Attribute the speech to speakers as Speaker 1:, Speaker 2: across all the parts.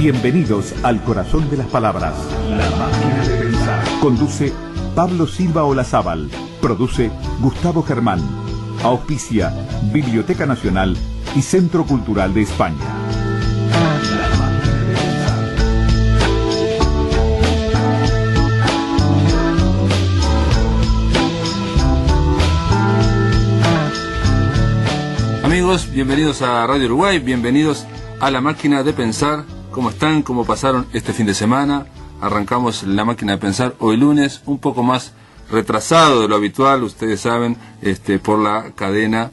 Speaker 1: Bienvenidos al corazón de las palabras. La máquina de pensar. Conduce Pablo Silva Olazábal. Produce Gustavo Germán. Auspicia Biblioteca Nacional y Centro Cultural de España. La máquina de pensar.
Speaker 2: Amigos, bienvenidos a Radio Uruguay, bienvenidos a La Máquina de Pensar. ¿Cómo están? ¿Cómo pasaron este fin de semana? Arrancamos La Máquina de Pensar hoy lunes, un poco más retrasado de lo habitual, ustedes saben, por la cadena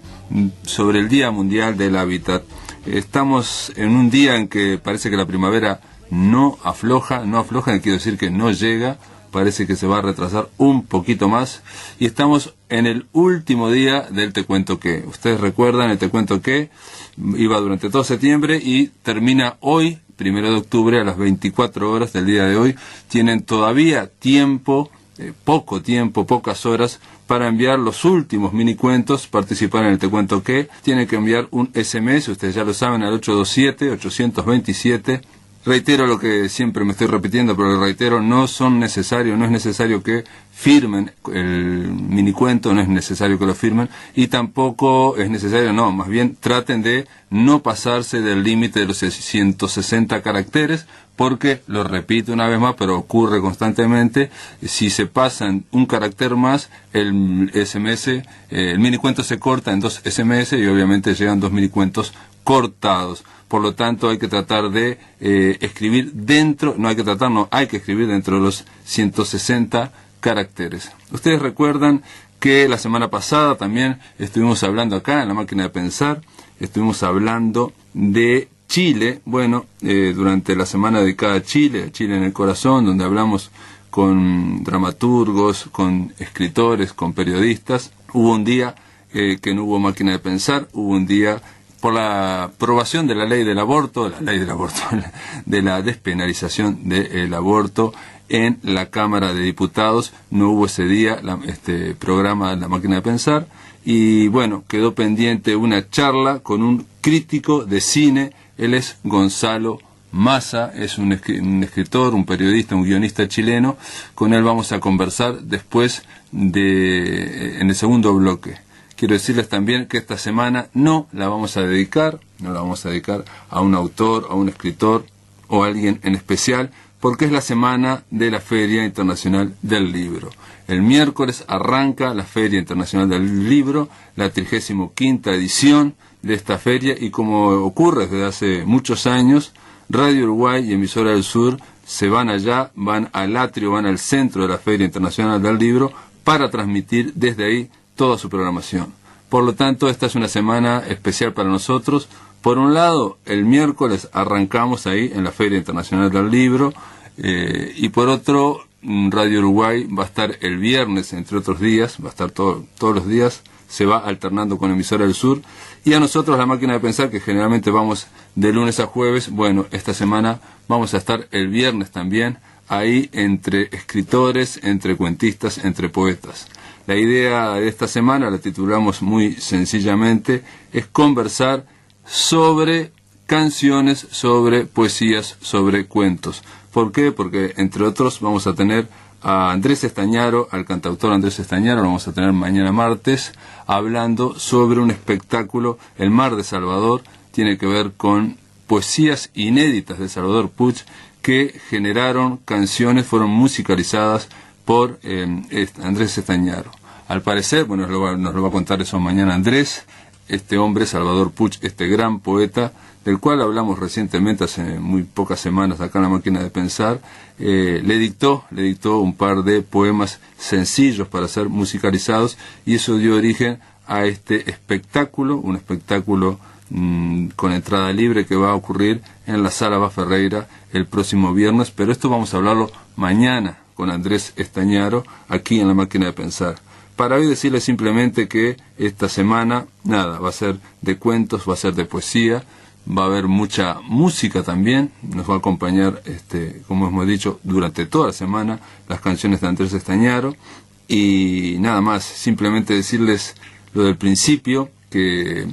Speaker 2: sobre el Día Mundial del Hábitat. Estamos en un día en que parece que la primavera no afloja, quiero decir que no llega, parece que se va a retrasar un poquito más, y estamos en el último día del Te Cuento Qué. Ustedes recuerdan, el Te Cuento Qué iba durante todo septiembre y termina hoy, 1 de octubre, a las 24 horas del día de hoy. Tienen todavía tiempo, poco tiempo, pocas horas, para enviar los últimos mini cuentos, participar en el Te Cuento Qué. Tienen que enviar un SMS, ustedes ya lo saben, al 827-827. Reitero lo que siempre me estoy repitiendo, pero lo reitero, no es necesario que firmen el minicuento, no es necesario que lo firmen, y tampoco es necesario, más bien traten de no pasarse del límite de los 160 caracteres, porque, lo repito una vez más, pero ocurre constantemente, si se pasan un carácter más, el SMS, el minicuento se corta en 2 SMS y obviamente llegan 2 minicuentos cortados. Por lo tanto, hay que tratar de escribir hay que escribir dentro de los 160 caracteres. Ustedes recuerdan que la semana pasada también estuvimos hablando acá en La Máquina de Pensar, estuvimos hablando de Chile, durante la semana dedicada a Chile en el corazón, donde hablamos con dramaturgos, con escritores, con periodistas. Hubo un día que no hubo Máquina de Pensar, hubo un día por la aprobación de la ley del aborto, de la despenalización del aborto en la Cámara de Diputados. No hubo ese día este programa La Máquina de Pensar, y quedó pendiente una charla con un crítico de cine. Él es Gonzalo Massa, es un escritor, un periodista, un guionista chileno. Con él vamos a conversar después en el segundo bloque. Quiero decirles también que esta semana no la vamos a dedicar a un autor, a un escritor o a alguien en especial, porque es la semana de la Feria Internacional del Libro. El miércoles arranca la Feria Internacional del Libro, la 35ª edición de esta feria, y como ocurre desde hace muchos años, Radio Uruguay y Emisora del Sur se van allá, van al atrio, van al centro de la Feria Internacional del Libro para transmitir desde ahí toda su programación. Por lo tanto, esta es una semana especial para nosotros. Por un lado, el miércoles arrancamos ahí en la Feria Internacional del Libro, y por otro, Radio Uruguay va a estar el viernes, entre otros días, va a estar todos los días, se va alternando con Emisora del Sur, y a nosotros La Máquina de Pensar, que generalmente vamos de lunes a jueves, esta semana vamos a estar el viernes también, ahí entre escritores, entre cuentistas, entre poetas. La idea de esta semana, la titulamos muy sencillamente, es conversar sobre canciones, sobre poesías, sobre cuentos. ¿Por qué? Porque, entre otros, vamos a tener a Andrés Estañaro, al cantautor Andrés Estañaro, lo vamos a tener mañana martes, hablando sobre un espectáculo, El Mar de Salvador. Tiene que ver con poesías inéditas de Salvador Puch, que generaron canciones, fueron musicalizadas por Andrés Estañaro. Al parecer, nos lo va a contar eso mañana Andrés, este hombre, Salvador Puch, este gran poeta, del cual hablamos recientemente, hace muy pocas semanas, acá en La Máquina de Pensar. Le dictó un par de poemas sencillos para ser musicalizados, y eso dio origen a este espectáculo, un espectáculo con entrada libre, que va a ocurrir en la Sala Bas Ferreira el próximo viernes, pero esto vamos a hablarlo mañana con Andrés Estañaro, aquí en La Máquina de Pensar. Para hoy decirles simplemente que esta semana, va a ser de cuentos, va a ser de poesía, va a haber mucha música también, nos va a acompañar, como hemos dicho, durante toda la semana, las canciones de Andrés Estañaro, y nada más, simplemente decirles lo del principio, que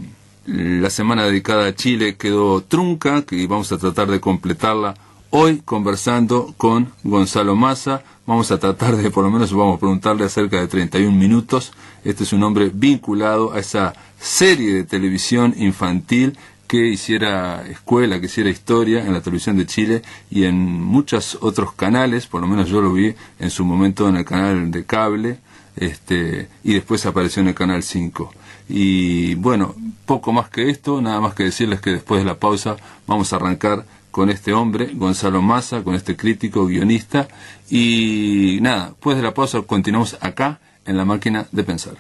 Speaker 2: La semana dedicada a Chile quedó trunca, y vamos a tratar de completarla hoy conversando con Gonzalo Massa. Vamos a tratar de, por lo menos vamos a preguntarle acerca de 31 minutos. Este es un hombre vinculado a esa serie de televisión infantil que hiciera escuela, que hiciera historia en la televisión de Chile y en muchos otros canales. Por lo menos yo lo vi en su momento en el canal de cable, y después apareció en el canal 5. Y bueno, poco más que esto, nada más que decirles que después de la pausa vamos a arrancar con este hombre, Gonzalo Massa, con este crítico, guionista, y nada, después de la pausa continuamos acá en La Máquina de Pensar.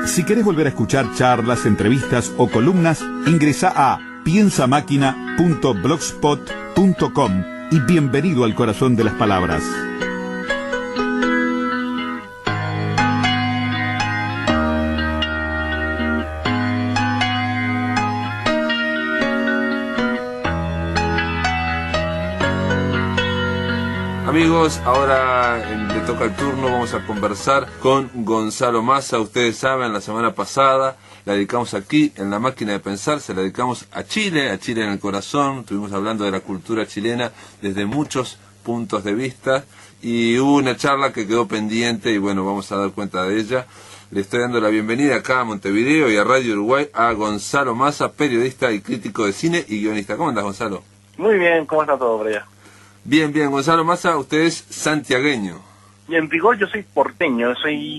Speaker 1: Si querés volver a escuchar charlas, entrevistas o columnas, ingresa a piensamáquina.blogspot.com y bienvenido al corazón de las palabras.
Speaker 2: Amigos, ahora le toca el turno, vamos a conversar con Gonzalo Massa. Ustedes saben, la semana pasada la dedicamos aquí en La Máquina de Pensar, se la dedicamos a Chile en el corazón. Estuvimos hablando de la cultura chilena desde muchos puntos de vista y hubo una charla que quedó pendiente y bueno, vamos a dar cuenta de ella. Le estoy dando la bienvenida acá a Montevideo y a Radio Uruguay a Gonzalo Massa, periodista y crítico de cine y guionista. ¿Cómo andas, Gonzalo?
Speaker 3: Muy bien, ¿cómo está todo por allá?
Speaker 2: Bien, Gonzalo Massa, usted es santiagueño.
Speaker 3: Y en rigor yo soy porteño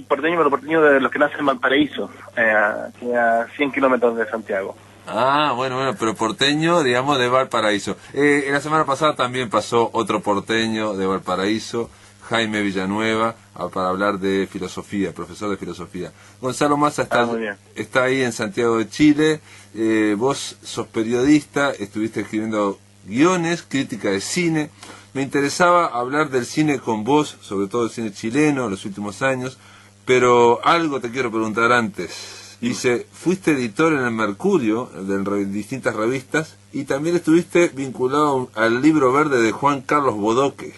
Speaker 3: pero porteño de los que nacen en Valparaíso, a 100 kilómetros de Santiago.
Speaker 2: Ah, bueno, pero porteño, digamos, de Valparaíso. En la semana pasada también pasó otro porteño de Valparaíso, Jaime Villanueva, para hablar de filosofía, profesor de filosofía. Gonzalo Massa está ahí en Santiago de Chile. Vos sos periodista, estuviste escribiendo guiones, crítica de cine. Me interesaba hablar del cine con vos, sobre todo el cine chileno, en los últimos años, pero algo te quiero preguntar antes. Dice, fuiste editor en el Mercurio, de distintas revistas, y también estuviste vinculado al Libro Verde de Juan Carlos Bodoque.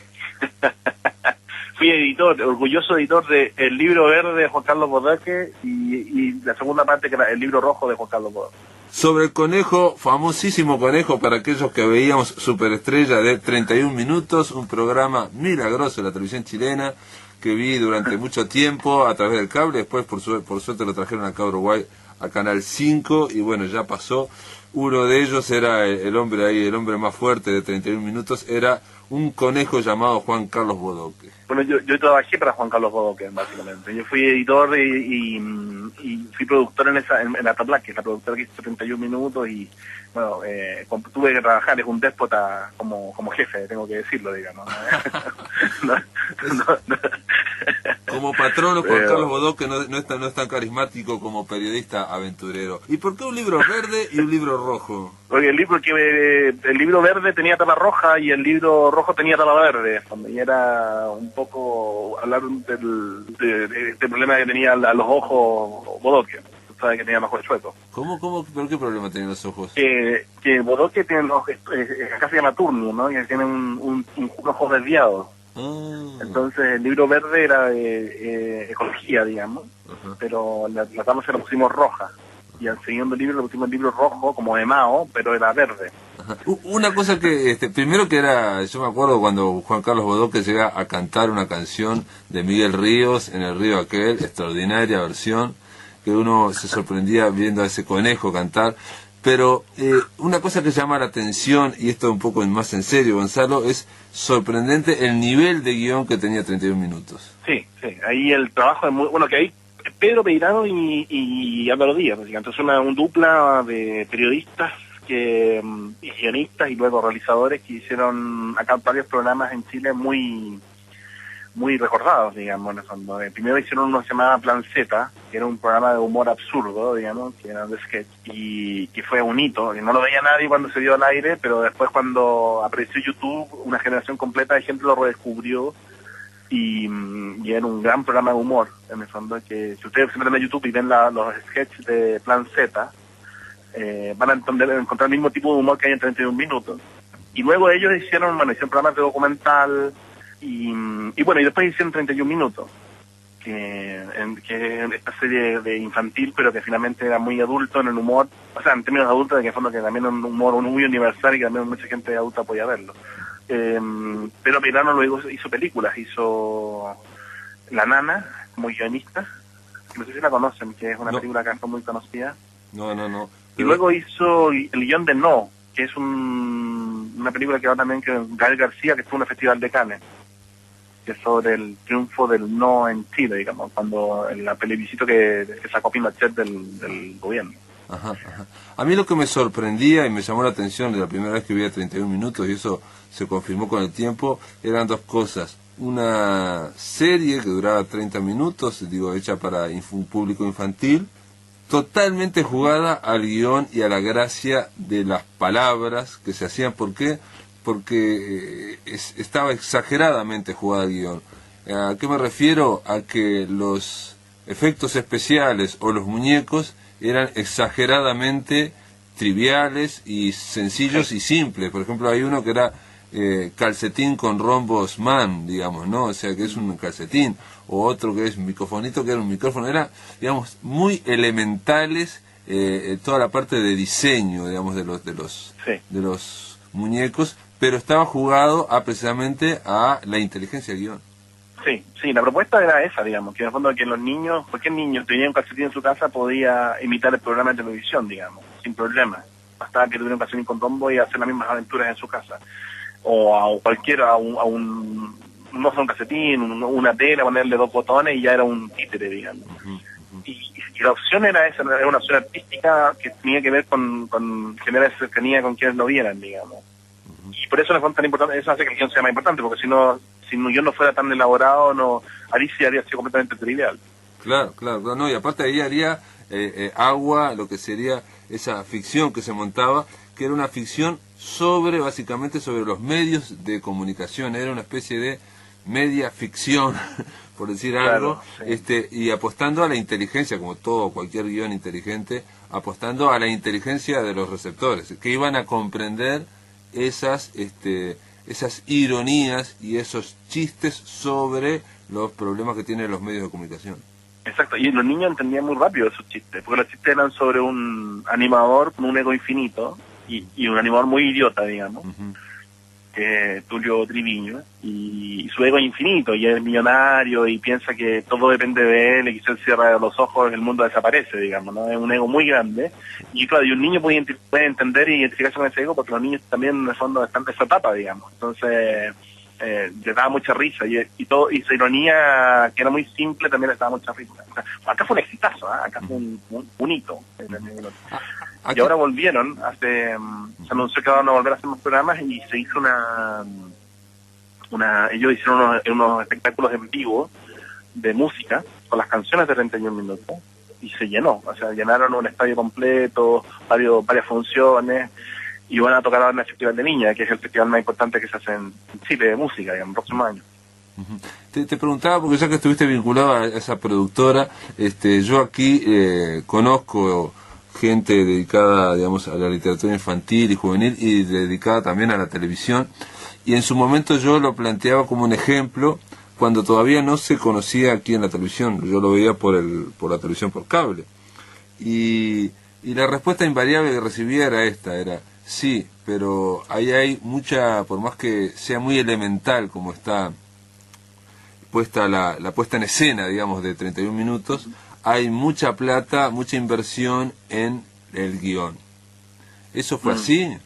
Speaker 3: Fui editor, orgulloso editor de El Libro Verde de Juan Carlos Bodoque y la segunda parte que era El Libro Rojo de Juan Carlos Bodoque.
Speaker 2: Sobre el conejo, famosísimo conejo para aquellos que veíamos Superestrella de 31 minutos, un programa milagroso de la televisión chilena que vi durante mucho tiempo a través del cable. Después por suerte lo trajeron acá a Uruguay a Canal 5 y bueno, ya pasó. Uno de ellos era el hombre más fuerte de 31 minutos, era un conejo llamado Juan Carlos Bodoque.
Speaker 3: Bueno, yo trabajé para Juan Carlos Bodoque, básicamente. Yo fui editor y fui productor en la Tatla, que es la productora que hizo 31 minutos, y bueno, tuve que trabajar, es un déspota como jefe, tengo que decirlo, digamos.
Speaker 2: Como patrono, Juan Carlos Bodoque no es tan carismático como periodista aventurero. ¿Y por qué un libro verde y un libro rojo?
Speaker 3: Porque el libro verde tenía tapa roja y el libro rojo tenía tapa verde. Y era un poco hablar de este problema que tenía a los ojos Bodoque. Sabes que tenía más ojos chuecos.
Speaker 2: ¿Cómo? ¿Pero qué problema tenía los ojos?
Speaker 3: Que Bodoque tiene los ojos, acá se llama turnio, ¿no? Que tiene un ojo desviado. Entonces el libro verde era de ecología, digamos, pero la tapa se la pusimos roja. Y al segundo libro le pusimos el libro rojo, como de Mao, pero era verde.
Speaker 2: Una cosa que, primero que era, yo me acuerdo cuando Juan Carlos Bodoque llega a cantar una canción de Miguel Ríos, En el río aquel, extraordinaria versión, que uno se sorprendía viendo a ese conejo cantar. Pero una cosa que llama la atención, y esto un poco más en serio, Gonzalo, es sorprendente el nivel de guión que tenía 31 minutos.
Speaker 3: Sí, ahí el trabajo es muy bueno, que ahí Pedro Peirano y Álvaro Díaz, entonces un dupla de periodistas y guionistas y luego realizadores que hicieron acá varios programas en Chile muy recordados, digamos, en el fondo. Primero hicieron uno que se llamaba Plan Z, que era un programa de humor absurdo, digamos, que era de sketch, y que fue un hito, y no lo veía nadie cuando se dio al aire, pero después cuando apareció YouTube, una generación completa de gente lo redescubrió, y era un gran programa de humor, en el fondo, que si ustedes se meten a YouTube y ven los sketches de Plan Z, van a encontrar el mismo tipo de humor que hay en 31 minutos. Y luego ellos hicieron programas de documental, y bueno, y después hicieron 31 minutos. que es esta serie de infantil, pero que finalmente era muy adulto en el humor, o sea, en términos adultos, de que en fondo que también es un humor muy universal y que también mucha gente adulta podía verlo. Pero Medrano luego hizo películas, hizo La Nana como guionista, que no sé si la conocen, que es una película que fue muy conocida.
Speaker 2: No.
Speaker 3: Pero... Y luego hizo el guión de No, que es una película que va también con Gael García, que fue en un festival de Cannes, que es sobre el triunfo del no en Chile, digamos, cuando el plebiscito que sacó Pinochet del gobierno.
Speaker 2: Ajá. A mí lo que me sorprendía y me llamó la atención de la primera vez que vi a 31 minutos, y eso se confirmó con el tiempo, eran dos cosas. Una serie que duraba 30 minutos, hecha para un público infantil, totalmente jugada al guión y a la gracia de las palabras que se hacían. ¿Por qué? Porque estaba exageradamente jugada al guión. ¿A qué me refiero? A que los efectos especiales o los muñecos eran exageradamente triviales y sencillos y simples. Por ejemplo, hay uno que era calcetín con rombos man, digamos, ¿no? O sea, que es un calcetín. O otro que es microfonito, que era un micrófono. Era, digamos, muy elementales toda la parte de diseño, digamos, de los muñecos, pero estaba jugado precisamente a la inteligencia del guión.
Speaker 3: Sí, la propuesta era esa, digamos, que en el fondo que los niños, cualquier niño tenía un calcetín en su casa podía imitar el programa de televisión, digamos, sin problema. Bastaba que tuviera un calcetín con rombo y hacer las mismas aventuras en su casa. O a cualquiera, no sé, un calcetín, una tela, ponerle 2 botones y ya era un títere, digamos. Y la opción era esa, era una opción artística que tenía que ver con generar cercanía con quienes lo vieran, digamos. Y por eso le fue tan importante, eso hace que el guión sea más importante, porque si un guión no fuera tan elaborado, Alicia haría sido completamente trivial.
Speaker 2: Claro, no, y aparte ahí haría agua lo que sería esa ficción que se montaba, que era una ficción básicamente sobre los medios de comunicación, era una especie de media ficción, por decir algo, sí. Y apostando a la inteligencia, como cualquier guión inteligente, apostando a la inteligencia de los receptores, que iban a comprender esas ironías y esos chistes sobre los problemas que tienen los medios de comunicación.
Speaker 3: Exacto, y los niños entendían muy rápido esos chistes, porque los chistes eran sobre un animador con un ego infinito, y un animador muy idiota, digamos, Tulio Triviño, y su ego es infinito, y es millonario, y piensa que todo depende de él, y que si él cierra los ojos el mundo desaparece, digamos, ¿no? Es un ego muy grande, y claro, y un niño puede entender y identificarse con ese ego, porque los niños también en el fondo están de esa etapa, digamos, entonces le daba mucha risa, y esa ironía que era muy simple también le daba mucha risa. O sea, acá fue un exitazo, acá fue un hito. Y ahora volvieron, se anunció que van a volver a hacer más programas, y se hizo ellos hicieron unos espectáculos en vivo de música con las canciones de 31 minutos, y se llenó, o sea, llenaron un estadio completo, varias funciones, y van a tocar ahora en el Festival de Viña, que es el festival más importante que se hace en Chile de música, en el próximo año.
Speaker 2: Te preguntaba, porque ya que estuviste vinculado a esa productora, yo aquí conozco gente dedicada, digamos, a la literatura infantil y juvenil, y dedicada también a la televisión, y en su momento yo lo planteaba como un ejemplo cuando todavía no se conocía aquí en la televisión. Yo lo veía por la televisión por cable, y la respuesta invariable que recibía era sí, pero ahí hay mucha, por más que sea muy elemental como está puesta la puesta en escena, digamos, de 31 minutos, hay mucha plata, mucha inversión en el guión. ¿Eso fue así?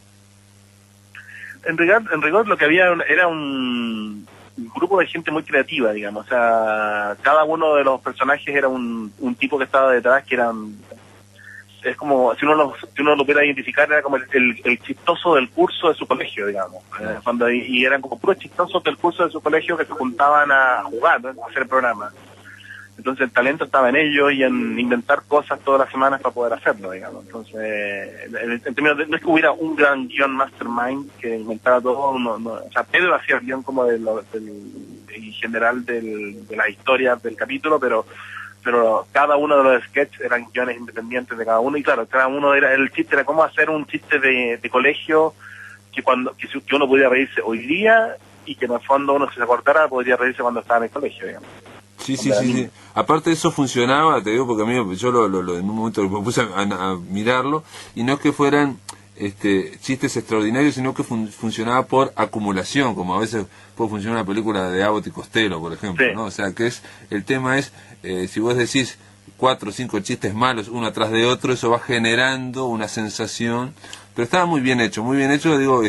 Speaker 3: En rigor lo que había era un grupo de gente muy creativa, digamos. O sea, cada uno de los personajes era un tipo que estaba detrás, que eran... Es como, si uno lo pudiera identificar, era como el chistoso del curso de su colegio, digamos. Y eran como puros chistosos del curso de su colegio que se juntaban a jugar, ¿no? A hacer el programa. Entonces el talento estaba en ellos y en inventar cosas todas las semanas para poder hacerlo, digamos. Entonces, en términos de, no es que hubiera un gran guión mastermind que inventara todo, o sea, Pedro hacía el guión como en general de las historias del capítulo, pero cada uno de los sketches eran guiones independientes de cada uno, y claro, cada uno el chiste era cómo hacer un chiste de colegio que que uno pudiera reírse hoy día, y que en el fondo uno, si se acordara, podría reírse cuando estaba en el colegio, digamos.
Speaker 2: Sí. Aparte eso funcionaba, te digo, porque a mí yo en un momento me puse a mirarlo, y no es que fueran chistes extraordinarios, sino que funcionaba por acumulación, como a veces puede funcionar una película de Abbott y Costello, por ejemplo, ¿no? O sea, que el tema es, si vos decís 4 o 5 chistes malos uno atrás de otro, eso va generando una sensación, pero estaba muy bien hecho, digo,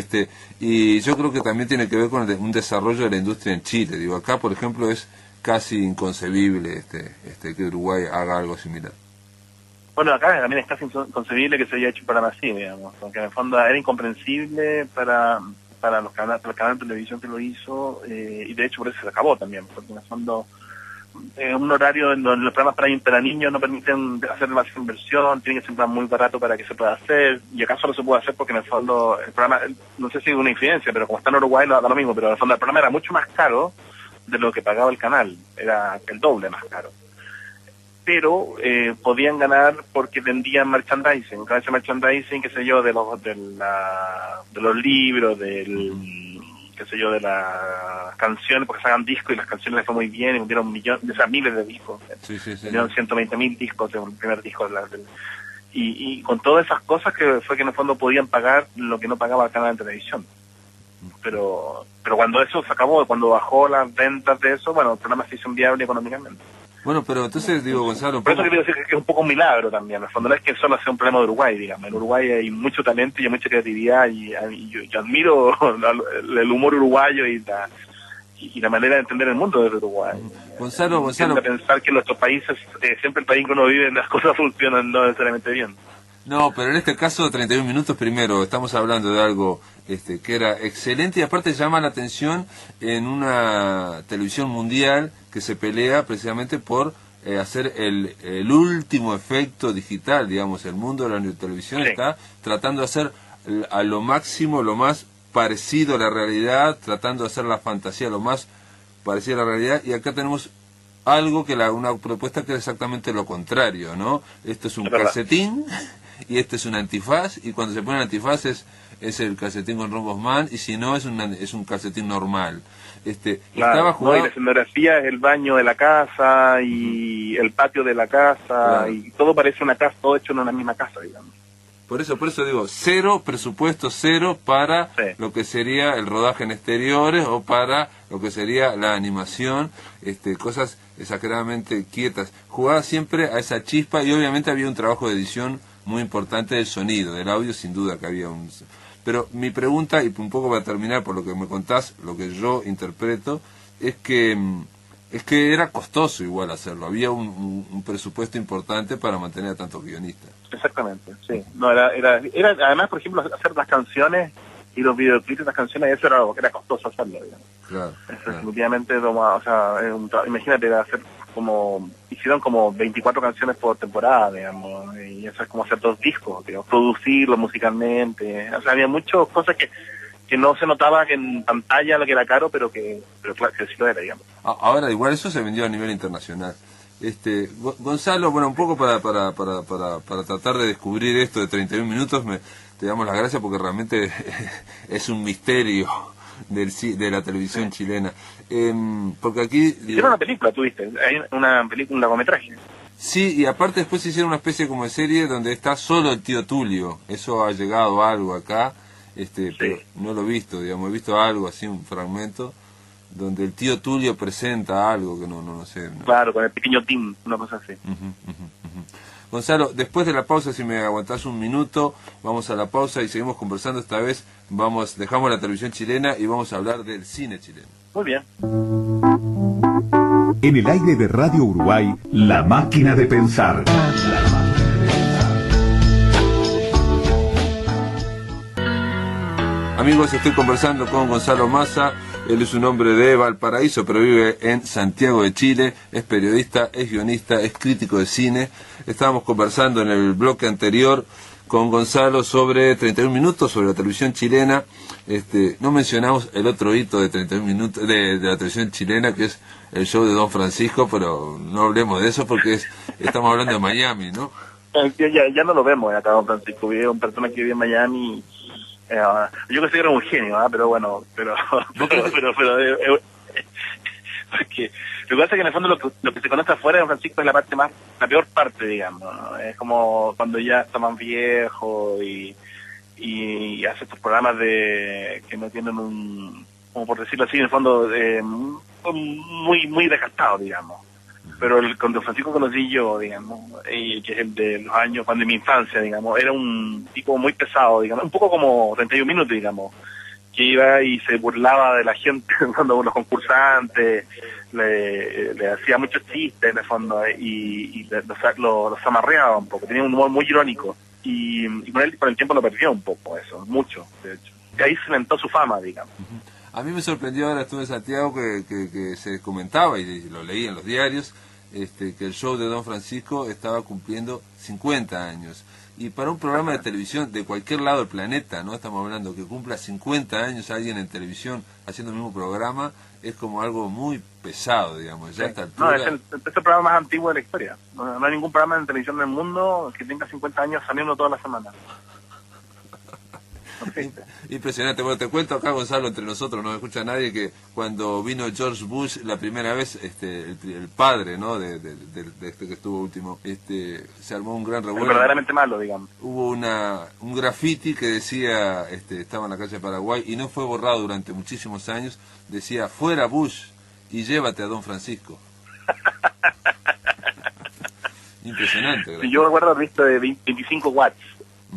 Speaker 2: y yo creo que también tiene que ver con un desarrollo de la industria en Chile, digo, acá por ejemplo es casi inconcebible que Uruguay haga algo similar.
Speaker 3: Bueno, acá también es casi inconcebible que se haya hecho un programa así, digamos, porque en el fondo era incomprensible para los canales, para el canal de televisión que lo hizo, y de hecho por eso se acabó también, porque en el fondo un horario en donde los programas para niños no permiten hacer demasiada inversión, tiene que ser un programa muy barato para que se pueda hacer, y acá solo se puede hacer porque en el fondo el programa, no sé si es una influencia, pero como está en Uruguay da lo mismo, pero en el fondo el programa era mucho más caro de lo que pagaba el canal, era el doble más caro. Pero podían ganar porque vendían merchandising, con ese merchandising, qué sé yo, de los libros, qué sé yo, de las canciones, porque sacan discos y las canciones les fue muy bien, y vendieron miles de discos. Vendieron 120.000 discos de un primer disco. Y con todas esas cosas que fue que en el fondo podían pagar lo que no pagaba el canal de televisión. Pero cuando eso se acabó, cuando bajó las ventas de eso, bueno, el programa se hizo inviable económicamente.
Speaker 2: Bueno, pero entonces, digo, Gonzalo...
Speaker 3: Por eso quiero decir que es un poco un milagro también. En el fondo no es que solo sea un problema de Uruguay, digamos. En Uruguay hay mucho talento y hay mucha creatividad, y yo admiro el humor uruguayo y la manera de entender el mundo desde Uruguay.
Speaker 2: Gonzalo...
Speaker 3: pensar que en nuestros países, siempre el país que uno vive, las cosas funcionan no necesariamente bien.
Speaker 2: No, pero en este caso 31 minutos primero, estamos hablando de algo que era excelente, y aparte llama la atención en una televisión mundial que se pelea precisamente por hacer el último efecto digital, digamos. El mundo de la televisión está tratando de hacer a lo máximo, lo más parecido a la realidad, tratando de hacer la fantasía lo más parecida a la realidad, y acá tenemos algo una propuesta que es exactamente lo contrario, ¿no? Esto es un calcetín y este es un antifaz, y cuando se pone el antifaz es el calcetín con rombos man, y si no es un calcetín normal. Estaba jugado...
Speaker 3: y la escenografía es el baño de la casa y el patio de la casa, y todo parece una casa, todo hecho en una misma casa, digamos.
Speaker 2: Por eso digo, cero presupuesto, cero para lo que sería el rodaje en exteriores o para lo que sería la animación, cosas exageradamente quietas. Jugaba siempre a esa chispa, y obviamente había un trabajo de edición muy importante del sonido, del audio, sin duda que había un... Pero mi pregunta, y un poco para terminar por lo que me contás, lo que yo interpreto, es que era costoso igual hacerlo, había un presupuesto importante para mantener a tantos guionistas.
Speaker 3: Exactamente, sí. No, era además, por ejemplo, hacer las canciones y los videoclips de las canciones, eso era costoso hacerlo, digamos.
Speaker 2: Claro.
Speaker 3: Definitivamente, o sea, imagínate, hicieron como 24 canciones por temporada, digamos, y eso es como hacer 2 discos, digamos, producirlo musicalmente. O sea, había muchas cosas que no se notaba que en pantalla lo que era caro, pero claro, que sí lo era, digamos.
Speaker 2: Ahora, igual eso se vendió a nivel internacional. Gonzalo, bueno, un poco para tratar de descubrir esto de 31 minutos, te damos las gracias, porque realmente es un misterio de la televisión chilena. Porque aquí...
Speaker 3: Hicieron una película, tuviste, hay una película, un largometraje.
Speaker 2: Sí, y aparte después hicieron una especie como de serie donde está solo el tío Tulio. Eso ha llegado algo acá, pero no lo he visto, digamos, he visto algo así, un fragmento donde el tío Tulio presenta algo que no sé. No.
Speaker 3: Claro, con el pequeño Tim, una cosa así.
Speaker 2: Gonzalo, después de la pausa, si me aguantás un minuto, vamos a la pausa y seguimos conversando. Esta vez dejamos la televisión chilena y vamos a hablar del cine chileno.
Speaker 3: Muy bien.
Speaker 1: En el aire de Radio Uruguay, La Máquina de Pensar.
Speaker 2: Amigos, estoy conversando con Gonzalo Massa. Él es un hombre de Valparaíso, pero vive en Santiago de Chile. Es periodista, es guionista, es crítico de cine. Estábamos conversando en el bloque anterior con Gonzalo sobre 31 minutos, sobre la televisión chilena. No mencionamos el otro hito de 31 minutos de la televisión chilena, que es el show de Don Francisco, pero no hablemos de eso porque estamos hablando de Miami, ¿no?
Speaker 3: Ya no lo vemos acá, Don Francisco. Vive una persona que vive en Miami. Yo pensé que era un genio, pero bueno, Porque lo que pasa es que en el fondo lo que se conoce afuera de Don Francisco es la peor parte, digamos, ¿no? Es como cuando ya está más viejo y hace estos programas que no tienen como por decirlo así, en el fondo, muy desgastados, digamos. Pero con Don Francisco conocí yo, digamos, que es el de los años, cuando en mi infancia, digamos, era un tipo muy pesado, digamos, un poco como 31 minutos, digamos, que iba y se burlaba de la gente, cuando los concursantes, le hacía muchos chistes en el fondo, y los amarreaba un poco, tenía un humor muy irónico, y con él con el tiempo lo perdió un poco eso, mucho, de hecho. Y ahí cimentó su fama, digamos.
Speaker 2: A mí me sorprendió, ahora estuve en Santiago, que se comentaba, y lo leí en los diarios, que el show de Don Francisco estaba cumpliendo 50 años. Y para un programa de televisión de cualquier lado del planeta, no estamos hablando que cumpla 50 años alguien en televisión haciendo el mismo programa, es como algo muy pesado, digamos. Ya a esta altura...
Speaker 3: No, es el programa más antiguo de la historia. No hay ningún programa de televisión del mundo que tenga 50 años saliendo todas las semanas.
Speaker 2: Impresionante. Bueno, te cuento acá, Gonzalo, entre nosotros, no me escucha nadie, que cuando vino George Bush la primera vez, el padre, ¿no? de este que estuvo último, se armó un gran revuelo.
Speaker 3: Verdaderamente malo, digamos.
Speaker 2: Hubo un graffiti que decía, estaba en la calle de Paraguay y no fue borrado durante muchísimos años, decía: fuera Bush y llévate a Don Francisco. Impresionante.
Speaker 3: Sí, yo recuerdo haber visto de 25 watts.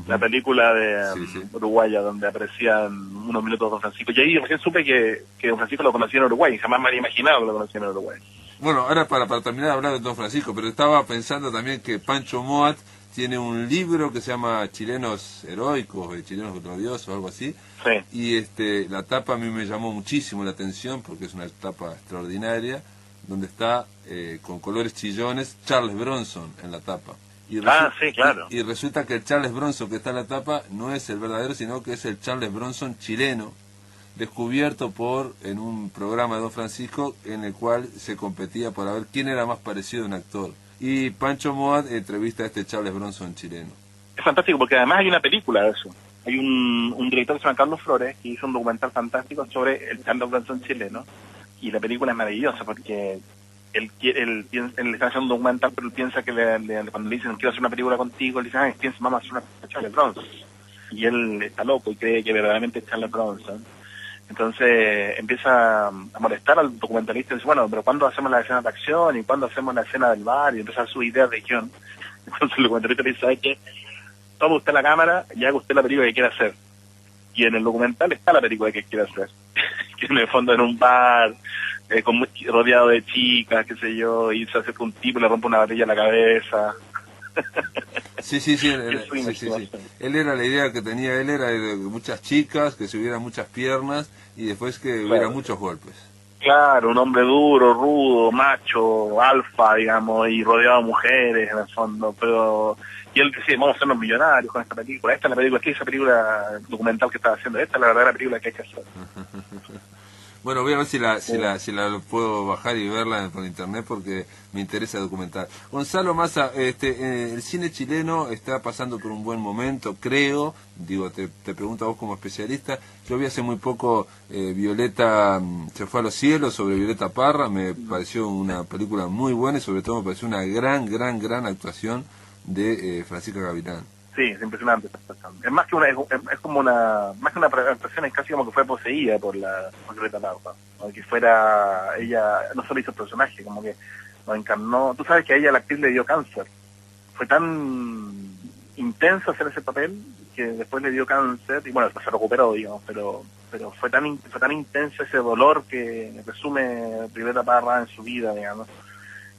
Speaker 3: La película de uruguaya, donde aparecían unos minutos Don Francisco. Y ahí recién supe que Don Francisco lo conocía en Uruguay. Jamás me había imaginado que lo conocía en Uruguay.
Speaker 2: Bueno, ahora para terminar de hablar de Don Francisco, pero estaba pensando también que Pancho Moat tiene un libro que se llama Chilenos Heroicos, Chilenos Gloriosos, algo así.
Speaker 3: Sí.
Speaker 2: Y la tapa a mí me llamó muchísimo la atención, porque es una tapa extraordinaria, donde está con colores chillones Charles Bronson en la tapa.
Speaker 3: Sí, claro.
Speaker 2: Y resulta que el Charles Bronson que está en la tapa no es el verdadero, sino que es el Charles Bronson chileno, descubierto en un programa de Don Francisco en el cual se competía por ver quién era más parecido a un actor. Y Pancho Moat entrevista a este Charles Bronson chileno.
Speaker 3: Es fantástico, porque además hay una película de eso. Hay un director que se llama Carlos Flores, que hizo un documental fantástico sobre el Charles Bronson chileno, y la película es maravillosa, porque él está haciendo un documental, pero él piensa que cuando le dicen quiero hacer una película contigo, le dicen vamos a hacer una Charles Bronson. Y él está loco y cree que verdaderamente es Charles Bronson. Entonces empieza a molestar al documentalista y dice: bueno, pero ¿cuándo hacemos la escena de acción? ¿Y cuándo hacemos la escena del bar? Y empieza a sus ideas de guión. Entonces el documentalista le dice: ¿sabe qué? Toma usted la cámara y haga usted la película que quiera hacer. Y en el documental está la película que quiere hacer. Que en el fondo en un bar, rodeado de chicas, qué sé yo, y se acerca un tipo y le rompe una botella en la cabeza.
Speaker 2: Sí. Él era la idea que tenía, él era de muchas chicas, que se hubieran muchas piernas y después que hubiera muchos golpes.
Speaker 3: Claro, un hombre duro, rudo, macho, alfa, digamos, y rodeado de mujeres en el fondo, pero... Y él decía: vamos a hacernos millonarios con esta película. Esta es la película, esa película documental que estaba haciendo, esta es la verdadera película que hay que hacer.
Speaker 2: Bueno, voy a ver si la puedo bajar y verla por internet, porque me interesa documentar. Gonzalo Massa, el cine chileno está pasando por un buen momento, creo. Digo, te pregunto a vos como especialista. Yo vi hace muy poco Violeta se fue a los cielos, sobre Violeta Parra. Me pareció una película muy buena y sobre todo me pareció una gran actuación de Francisca Gavilán.
Speaker 3: Sí, es impresionante esta actuación. Es más que más que una actuación, es casi como que fue poseída por Violeta Parra. Como que fuera, ella no solo hizo el personaje, como que lo encarnó. Tú sabes que a ella, la actriz, le dio cáncer. Fue tan intenso hacer ese papel que después le dio cáncer y bueno, después se recuperó, digamos, pero fue tan intenso ese dolor que resume Violeta Parra en su vida, digamos,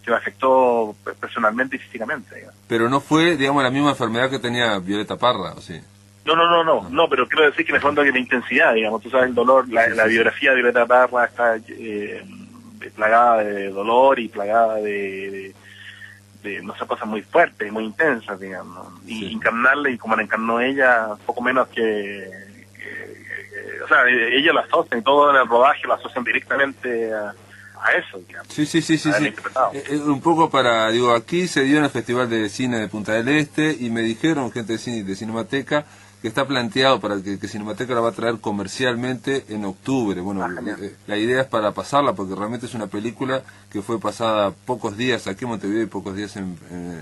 Speaker 3: que me afectó personalmente y físicamente, digamos.
Speaker 2: Pero no fue, digamos, la misma enfermedad que tenía Violeta Parra, ¿o sí?
Speaker 3: No, pero quiero decir que en el fondo hay la intensidad, digamos, tú sabes, el dolor, la biografía de Violeta Parra está plagada de dolor y plagada de no sé, cosas muy fuertes, muy intensas, digamos, y encarnarle, y como la encarnó ella, poco menos que o sea, ella lo asocia, y todo en el rodaje lo asocian directamente a eso, digamos.
Speaker 2: Sí. Un poco aquí se dio en el Festival de Cine de Punta del Este y me dijeron, gente de cine de Cinemateca, que está planteado para que Cinemateca la va a traer comercialmente en octubre. Bueno, la idea es para pasarla, porque realmente es una película que fue pasada pocos días aquí en Montevideo y pocos días en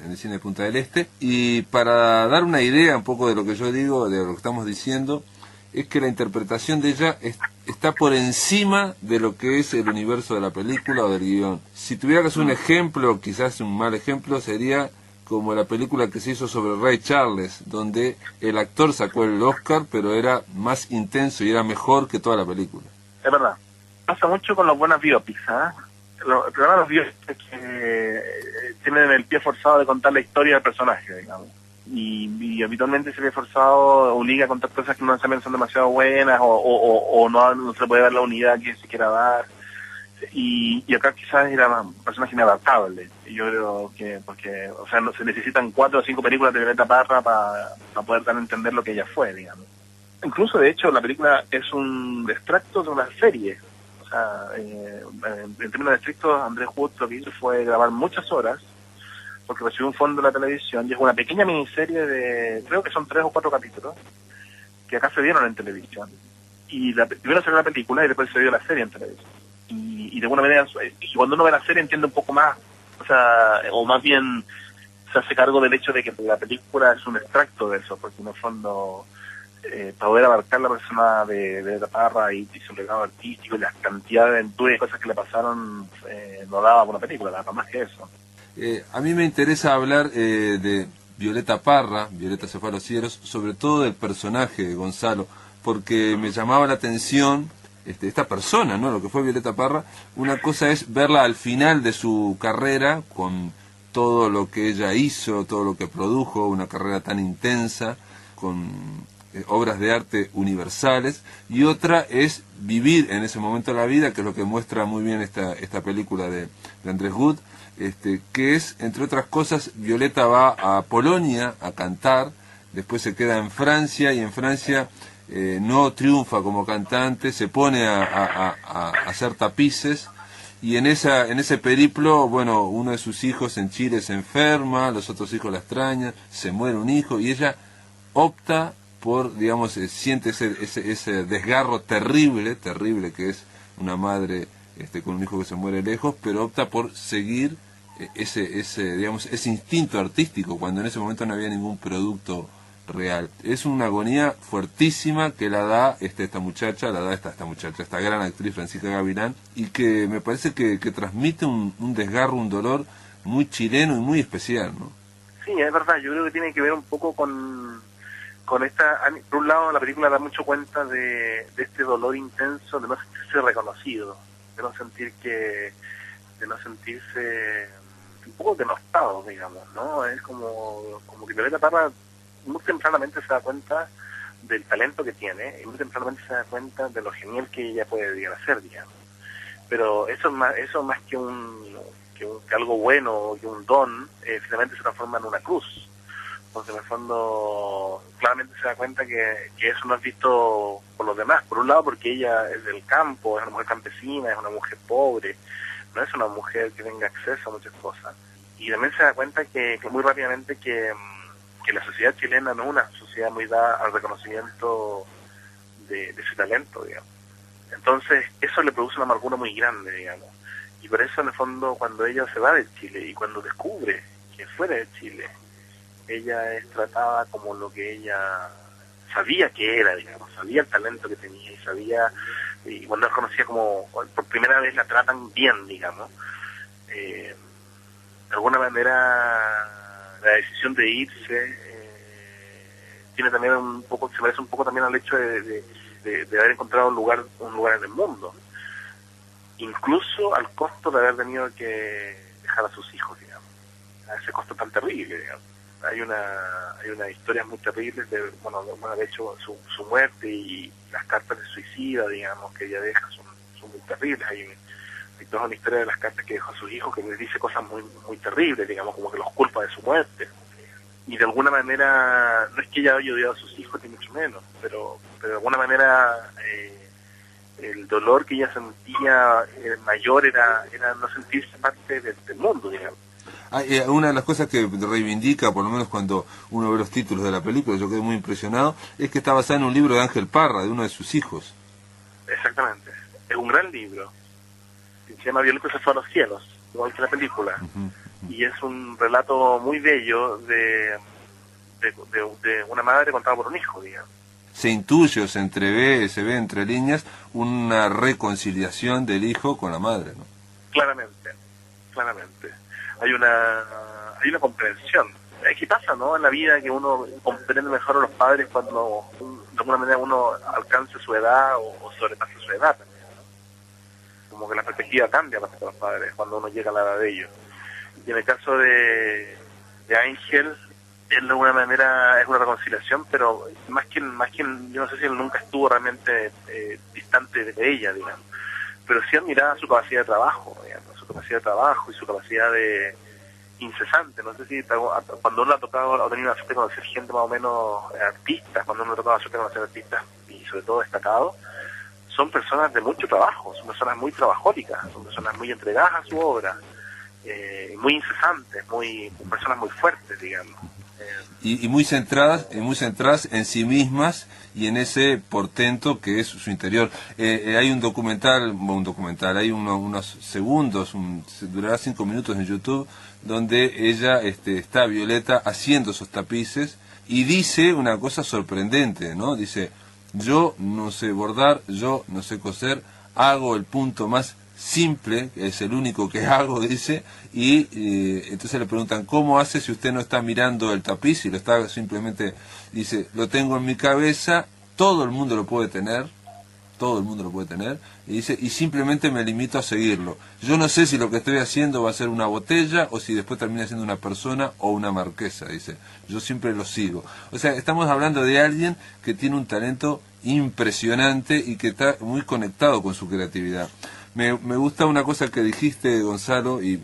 Speaker 2: el cine de Punta del Este. Y para dar una idea un poco de lo que yo digo, de lo que estamos diciendo, es que la interpretación de ella está por encima de lo que es el universo de la película o del guión. Si tuviera que hacer un ejemplo, quizás un mal ejemplo, sería como la película que se hizo sobre Ray Charles, donde el actor sacó el Oscar, pero era más intenso y era mejor que toda la película.
Speaker 3: Es verdad. Pasa mucho con las buenas biopics, ¿eh? El problema de los biopics es que tienen el pie forzado de contar la historia del personaje, digamos. Y habitualmente ese pie forzado obliga a contar cosas que no necesariamente son demasiado buenas o no se puede dar la unidad que se quiera dar. Y acá quizás era un personaje inadaptable. Yo creo que, porque, o sea, no se necesitan 4 o 5 películas de Violeta Parra para poder dar a entender lo que ella fue, digamos. Incluso, de hecho, la película es un extracto de una serie. O sea, en términos estrictos, Andrés Wood lo que hizo fue grabar muchas horas, porque recibió un fondo de la televisión, y es una pequeña miniserie de, creo que son 3 o 4 capítulos, que acá se dieron en televisión. Y primero se vio la película y después se vio la serie en televisión. Y de alguna manera, y cuando uno ve la serie entiende un poco más, o sea, o más bien se hace cargo del hecho de que la película es un extracto de eso, porque en el fondo, para poder abarcar la persona de Parra y su legado artístico y las cantidades de aventuras y cosas que le pasaron, no daba una película, nada más que eso.
Speaker 2: A mí me interesa hablar de Violeta Parra, Violeta se fue a los cielos, sobre todo del personaje de Gonzalo, porque me llamaba la atención esta persona, ¿no? Lo que fue Violeta Parra. Una cosa es verla al final de su carrera, con todo lo que ella hizo, todo lo que produjo, una carrera tan intensa, con obras de arte universales, y otra es vivir en ese momento de la vida, que es lo que muestra muy bien esta película de Andrés Wood, que es, entre otras cosas, Violeta va a Polonia a cantar, después se queda en Francia, y en Francia no triunfa como cantante, se pone a hacer tapices, y en ese periplo, bueno, uno de sus hijos en Chile se enferma, los otros hijos la extrañan, se muere un hijo, y ella opta por, digamos, siente ese desgarro terrible que es una madre con un hijo que se muere lejos, pero opta por seguir ese instinto artístico, cuando en ese momento no había ningún producto real. Es una agonía fuertísima que la da esta muchacha, esta gran actriz Francisca Gavilán, y que me parece que transmite un desgarro, un dolor muy chileno y muy especial, ¿no?
Speaker 3: Sí, es verdad, yo creo que tiene que ver un poco con esta, por un lado la película da mucho cuenta de este dolor intenso, de no sentirse reconocido, de no sentirse un poco denostado, digamos, ¿no? Es como que Violeta Parra muy tempranamente se da cuenta del talento que tiene y muy tempranamente se da cuenta de lo genial que ella puede llegar a ser, digamos. Pero eso más que algo bueno, que un don, finalmente se transforma en una cruz. Entonces, en el fondo, claramente se da cuenta que eso no es visto por los demás. Por un lado, porque ella es del campo, es una mujer campesina, es una mujer pobre, no es una mujer que tenga acceso a muchas cosas. Y también se da cuenta que muy rápidamente que la sociedad chilena no es una sociedad muy dada al reconocimiento de ese talento, digamos. Entonces, eso le produce una amargura muy grande, digamos. Y por eso, en el fondo, cuando ella se va de Chile y cuando descubre que fuera de Chile, ella es tratada como lo que ella sabía que era, digamos, sabía el talento que tenía y cuando es conocida como, por primera vez la tratan bien, digamos. De alguna manera la decisión de irse tiene también se parece un poco también al hecho de haber encontrado un lugar en el mundo, incluso al costo de haber tenido que dejar a sus hijos, digamos, a ese costo tan terrible, digamos. Hay una historia muy terrible de hecho su muerte y las cartas de suicida, digamos, que ella deja son muy terribles. Hay toda una historia de las cartas que dejó a sus hijos que les dice cosas muy muy terribles, digamos, como que los culpa de su muerte. Y de alguna manera, no es que ella haya odiado a sus hijos, ni mucho menos, pero de alguna manera el dolor que ella sentía mayor era no sentirse parte del mundo, digamos.
Speaker 2: Una de las cosas que reivindica, por lo menos cuando uno ve los títulos de la película, yo quedé muy impresionado, es que está basada en un libro de Ángel Parra, de uno de sus hijos.
Speaker 3: Exactamente. Es un gran libro. Se llama Violeta se fue a los cielos, igual que la película. Y es un relato muy bello de una madre contada por un hijo, digamos.
Speaker 2: Se intuye o se entrevé, se ve entre líneas una reconciliación del hijo con la madre, ¿no?
Speaker 3: Claramente. Hay una comprensión. ¿Qué pasa, no? En la vida que uno comprende mejor a los padres cuando de alguna manera uno alcanza su edad o sobrepasa su edad también, ¿no? Como que la perspectiva cambia para los padres cuando uno llega a la edad de ellos. Y en el caso de Ángel, él de alguna manera es una reconciliación, pero más que yo no sé si él nunca estuvo realmente distante de ella, digamos, pero sí admiraba su capacidad de trabajo, digamos, su capacidad de trabajo y su capacidad de incesante. No sé si cuando uno ha tocado o tenido la suerte de conocer gente más o menos artistas, cuando uno ha tocado la suerte de conocer artistas y sobre todo destacados, son personas de mucho trabajo, son personas muy trabajólicas, son personas muy entregadas a su obra, muy incesantes, personas muy fuertes, digamos.
Speaker 2: Y muy centradas en sí mismas y en ese portento que es su interior. Hay un documental, hay unos segundos, durará 5 minutos en YouTube, donde ella está Violeta haciendo esos tapices y dice una cosa sorprendente, ¿no? Dice: yo no sé bordar, yo no sé coser, hago el punto más simple, que es el único que hago, dice, y entonces le preguntan: ¿cómo hace si usted no está mirando el tapiz y lo está simplemente? Dice: lo tengo en mi cabeza, todo el mundo lo puede tener, y dice, y simplemente me limito a seguirlo. Yo no sé si lo que estoy haciendo va a ser una botella o si después termina siendo una persona o una marquesa, dice. Yo siempre lo sigo. O sea, estamos hablando de alguien que tiene un talento impresionante y que está muy conectado con su creatividad. Me gusta una cosa que dijiste, Gonzalo, y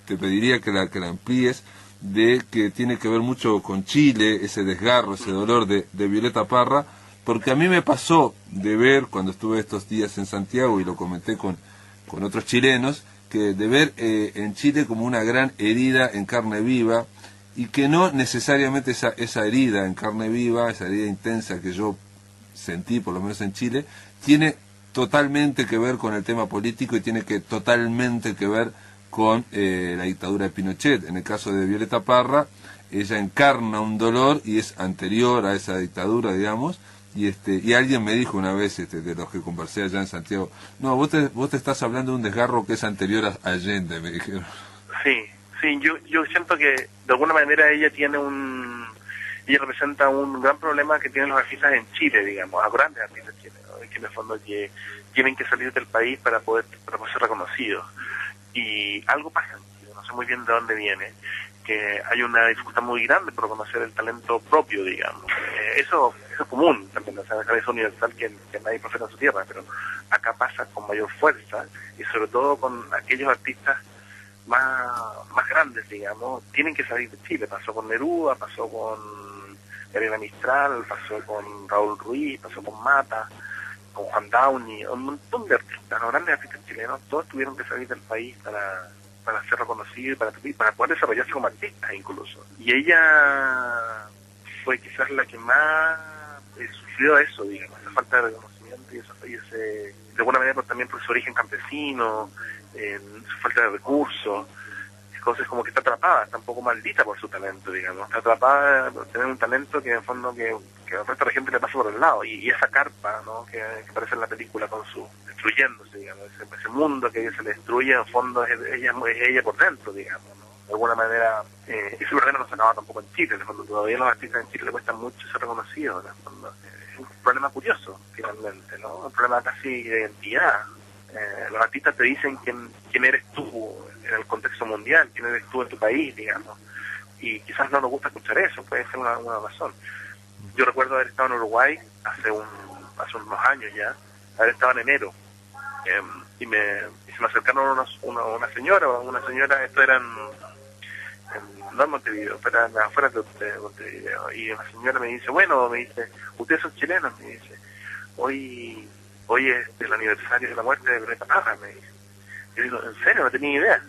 Speaker 2: te pediría que la amplíes, de que tiene que ver mucho con Chile, ese desgarro, ese dolor de Violeta Parra, porque a mí me pasó de ver, cuando estuve estos días en Santiago, y lo comenté con otros chilenos, que de ver en Chile como una gran herida en carne viva, y que no necesariamente esa herida en carne viva, esa herida intensa que yo sentí, por lo menos en Chile, tiene totalmente que ver con el tema político y tiene totalmente que ver con la dictadura de Pinochet. En el caso de Violeta Parra, ella encarna un dolor y es anterior a esa dictadura, digamos, y alguien me dijo una vez, de los que conversé allá en Santiago: no, vos te estás hablando de un desgarro que es anterior a Allende, me dijeron.
Speaker 3: Sí, yo siento que de alguna manera ella representa un gran problema que tienen los artistas en Chile, digamos, a grandes artistas chilenos, que en el fondo que tienen que salir del país para poder ser reconocidos. Y algo pasa en Chile, no sé muy bien de dónde viene, que hay una dificultad muy grande por reconocer el talento propio, digamos. Eso es común también, o sea, es universal que nadie profeta en su tierra, pero acá pasa con mayor fuerza, y sobre todo con aquellos artistas más grandes, digamos, tienen que salir de Chile. Pasó con Neruda, pasó con Gabriela Mistral, pasó con Raúl Ruiz, pasó con Mata, con Juan Downey, un montón de artistas, los grandes artistas chilenos, todos tuvieron que salir del país para ser reconocidos y para poder desarrollarse como artistas incluso. Y ella fue quizás la que más sufrió eso, digamos, esa falta de reconocimiento y ese de alguna manera también por su origen campesino, su falta de recursos, cosas como que está atrapada, está un poco maldita por su talento, digamos, está atrapada por tener un talento que en el fondo que al resto de la gente le pasa por el lado, y esa carpa, ¿no?, que aparece en la película con su destruyéndose, digamos, ese mundo que se le destruye, en el fondo es ella por dentro, digamos, ¿no? De alguna manera, ese problema no se acaba tampoco en Chile, en el fondo todavía a los artistas en Chile le cuesta mucho ser reconocidos, en el fondo. Es un problema curioso, finalmente, ¿no? Un problema casi de identidad. Los artistas te dicen quién eres tú en el contexto mundial, quién eres tú en tu país, digamos, y quizás no nos gusta escuchar eso, puede ser una razón. Yo recuerdo haber estado en Uruguay hace unos años ya, haber estado en enero, y se me acercaron una señora, esto era no en Montevideo, pero afuera de Montevideo, y una señora me dice, ustedes son chilenos, me dice, hoy es el aniversario de la muerte de Violeta Parra, me dice. Yo digo, ¿en serio? No tenía idea.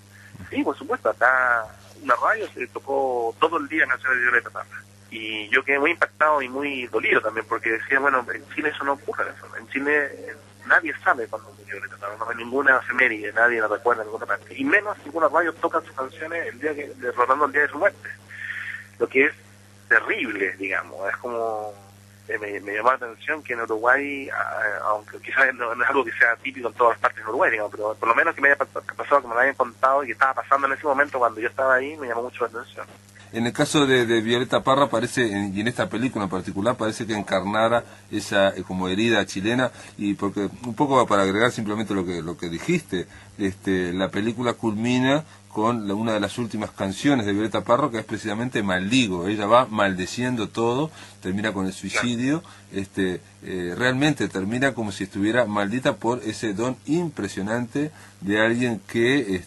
Speaker 3: Sí, por supuesto, acá una radio se tocó todo el día canciones de Violeta Parra. Y yo quedé muy impactado y muy dolido también, porque decía, bueno, en Chile eso no ocurre. En Chile nadie sabe cuándo murió Violeta Parra, no hay ninguna efeméride, nadie la recuerda en ninguna parte. Y menos ninguna radio toca sus canciones el día recordando el día de su muerte. Lo que es terrible, digamos, es como... Me llamó la atención que en Uruguay, aunque quizás no es algo que sea típico en todas las partes de Uruguay, digamos, pero por lo menos que me haya pasado, que me lo hayan contado y que estaba pasando en ese momento cuando yo estaba ahí, me llamó mucho la atención.
Speaker 2: En el caso de Violeta Parra parece, y en esta película en particular, parece que encarnara esa como herida chilena, y porque un poco para agregar simplemente lo que dijiste, la película culmina con una de las últimas canciones de Violeta Parra, que es precisamente Maldigo. Ella va maldeciendo todo, termina con el suicidio, realmente termina como si estuviera maldita por ese don impresionante de alguien que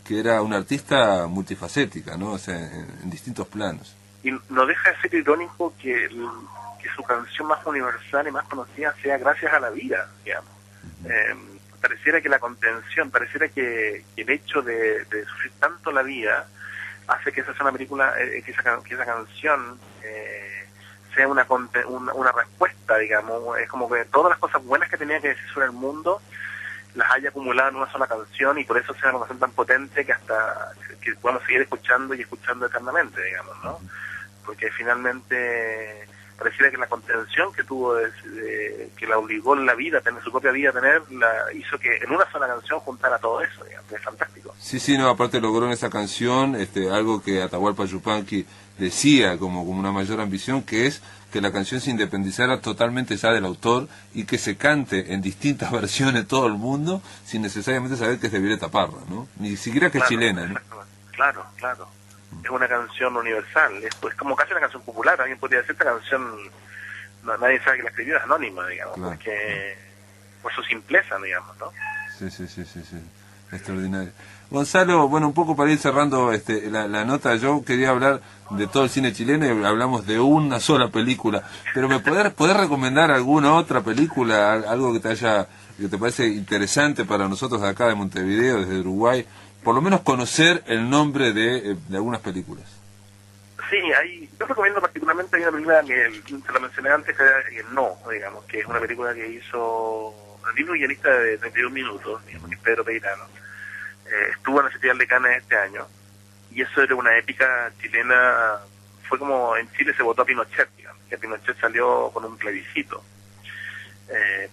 Speaker 2: era una artista multifacética, ¿no? O sea, en distintos planos.
Speaker 3: Y no deja de ser irónico que su canción más universal y más conocida sea Gracias a la Vida, digamos. Pareciera que la contención, pareciera que el hecho de sufrir tanto la vida hace que esa sea una película, que esa canción sea una respuesta, digamos. Es como que todas las cosas buenas que tenía que decir sobre el mundo las haya acumulado en una sola canción, y por eso sea una canción tan potente que hasta que podamos seguir escuchando y escuchando eternamente, digamos, ¿no? Porque finalmente pareciera que la contención que tuvo, que la obligó en la vida, a tener su propia vida, hizo que en una sola canción juntara todo eso, digamos. Es fantástico.
Speaker 2: Sí, no, aparte logró en esa canción algo que Atahualpa Yupanqui decía como una mayor ambición, que es que la canción se independizara totalmente ya del autor y que se cante en distintas versiones todo el mundo sin necesariamente saber que es de Violeta Parra, ¿no? Ni siquiera que es chilena, ¿no?
Speaker 3: Claro. Es una canción universal, es como casi una canción popular. Alguien podría decir, esta canción nadie sabe que la escribió, es anónima, digamos, claro. Porque por su simpleza, digamos, ¿no?
Speaker 2: Sí, extraordinario. Gonzalo, bueno, un poco para ir cerrando la nota, yo quería hablar de todo el cine chileno y hablamos de una sola película, pero ¿me podés recomendar alguna otra película, algo que te parece interesante para nosotros de acá de Montevideo, desde Uruguay, por lo menos conocer el nombre de algunas películas?
Speaker 3: Sí, yo recomiendo particularmente, hay una película que te la mencioné antes, que No, digamos, que es una película que hizo el mismo guionista de 31 minutos, digamos, que es Pedro Peirano. Estuvo en el Festival de Cannes este año, y eso era una épica chilena. Fue como en Chile se votó a Pinochet, digamos, que Pinochet salió con un plebiscito,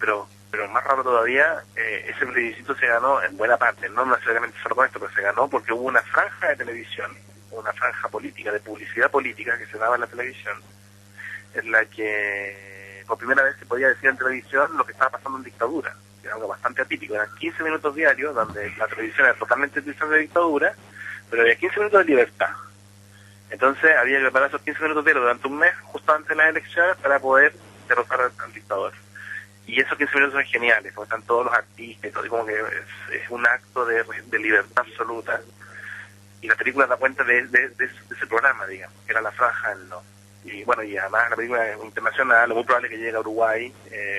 Speaker 3: pero más raro todavía, ese plebiscito se ganó en buena parte, no necesariamente solo con esto, pero se ganó porque hubo una franja de televisión, una franja política, de publicidad política que se daba en la televisión, en la que por primera vez se podía decir en televisión lo que estaba pasando en dictadura. Era algo bastante atípico, eran 15 minutos diarios, donde la televisión era totalmente de dictadura, pero había 15 minutos de libertad. Entonces había que preparar esos 15 minutos diarios durante un mes, justo antes de las elecciones, para poder derrotar al dictador. Y esos 15 minutos son geniales, porque están todos los artistas y todo, y como que es un acto de libertad absoluta. Y la película da cuenta de ese programa, digamos, que era la franja del No. Y bueno, y además la película es internacional, es muy probable que llegue a Uruguay,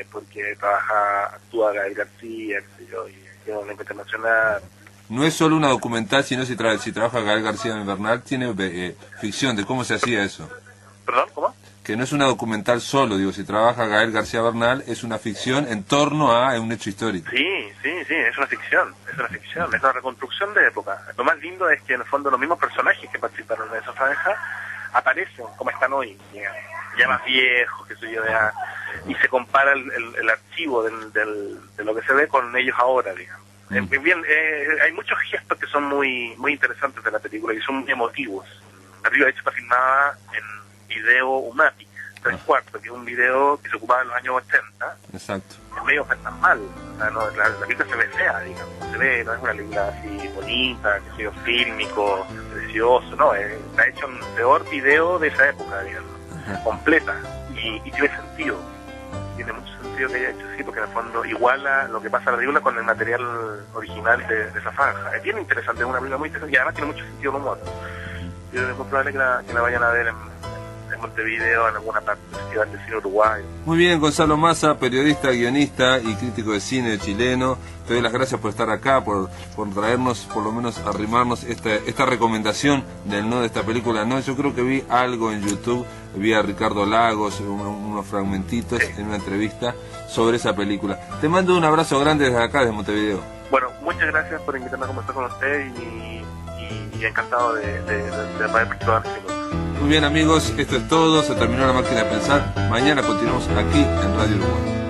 Speaker 3: porque actúa Gael García, qué sé yo, y es una internacional.
Speaker 2: No es solo una documental, sino si trabaja Gael García Bernal, tiene ficción de cómo se hacía eso.
Speaker 3: ¿Perdón? ¿Cómo?
Speaker 2: Que no es una documental solo, digo, si trabaja Gael García Bernal, es una ficción en torno a un hecho histórico.
Speaker 3: Sí, es una ficción, es una reconstrucción de época. Lo más lindo es que en el fondo los mismos personajes que participaron en esa franja aparecen como están hoy, ya más viejos, qué sé yo, y se compara el archivo de lo que se ve con ellos ahora, digamos. Hay muchos gestos que son muy interesantes de la película y son muy emotivos. La película, de hecho, está filmada en video Umatic 3/4, que es un video que se ocupaba en los años 80.
Speaker 2: Exacto.
Speaker 3: Es medio fantasmal, o sea, no, la película se ve fea, digamos, no es una película así bonita, que sea fílmico, precioso, no, está hecho un peor video de esa época, digamos, completa, y tiene sentido, tiene mucho sentido que haya hecho así, porque en el fondo iguala lo que pasa en la película con el material original de esa franja. Es bien interesante, es una película muy interesante, y además tiene mucho sentido el humor. Yo creo que es muy probable que la vayan a ver en Montevideo, en alguna parte del Festival de Cine Uruguayo.
Speaker 2: Muy bien, Gonzalo Massa, periodista, guionista y crítico de cine chileno. Te doy las gracias por estar acá, por traernos, por lo menos arrimarnos esta recomendación del no de esta película. No, yo creo que vi algo en YouTube, vi a Ricardo Lagos, unos fragmentitos en una entrevista sobre esa película. Te mando un abrazo grande desde acá, desde Montevideo.
Speaker 3: Bueno, muchas gracias por invitarme a conversar con usted y encantado de poder participar.
Speaker 2: Muy bien, amigos, esto es todo, se terminó La Máquina de Pensar. Mañana continuamos aquí en Radio Uruguay.